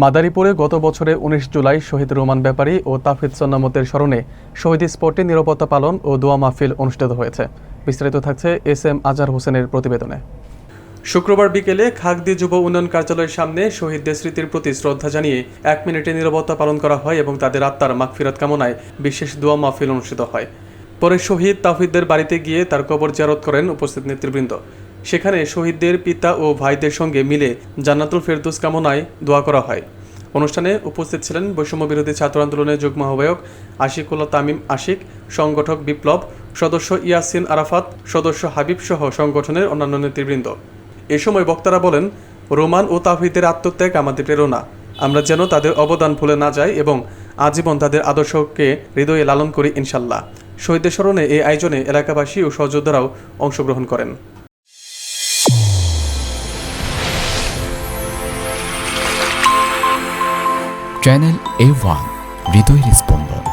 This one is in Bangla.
মাদারীপুরে গত বছরে ১৯ জুলাই শহীদ রোমান ব্যাপারী ও তাফিদ সন্নামতের স্মরণে শহীদ স্পটে নিরাপত্তা পালন ও দোয়া মাহফিল অনুষ্ঠিত হয়েছে। বিস্তারিত থাকছে এস.এম. আজহার হোসেনের প্রতিবেদনে। শুক্রবার বিকেলে খাগদি যুব উন্নয়ন কার্যালয়ের সামনে শহীদদের স্মৃতির প্রতি শ্রদ্ধা জানিয়ে ১ মিনিটে নিরাপত্তা পালন করা হয় এবং তাদের আত্মার মাগফিরাত কামনায় বিশেষ দোয়া মাহফিল অনুষ্ঠিত হয়। পরে শহীদ তাফিদদের বাড়িতে গিয়ে তার কবর জিয়ারত করেন উপস্থিত নেতৃবৃন্দ। সেখানে শহীদদের পিতা ও ভাইদের সঙ্গে মিলে জান্নাতুল ফেরদৌস কামনায় দোয়া করা হয়। অনুষ্ঠানে উপস্থিত ছিলেন বৈষম্য বিরোধী ছাত্র আন্দোলনের যুগ্ম আহ্বায়ক আশিকুল্লাহ তামিম আশিক, সংগঠক বিপ্লব, সদস্য ইয়াসিন আরাফাত, সদস্য হাবিব সহ সংগঠনের অন্যান্য নেতৃবৃন্দ। এ সময় বক্তারা বলেন, রোমান ও তাফিদের আত্মত্যাগ আমাদের প্রেরণা। আমরা যেন তাদের অবদান ভুলে না যাই এবং আজীবন তাদের আদর্শকে হৃদয়ে লালন করি ইনশাল্লাহ। শহীদদের স্মরণে এই আয়োজনে এলাকাবাসী ও সহযোদ্ধারাও অংশগ্রহণ করেন। চ্যানেল A1 হৃদয়ের স্পন্দন।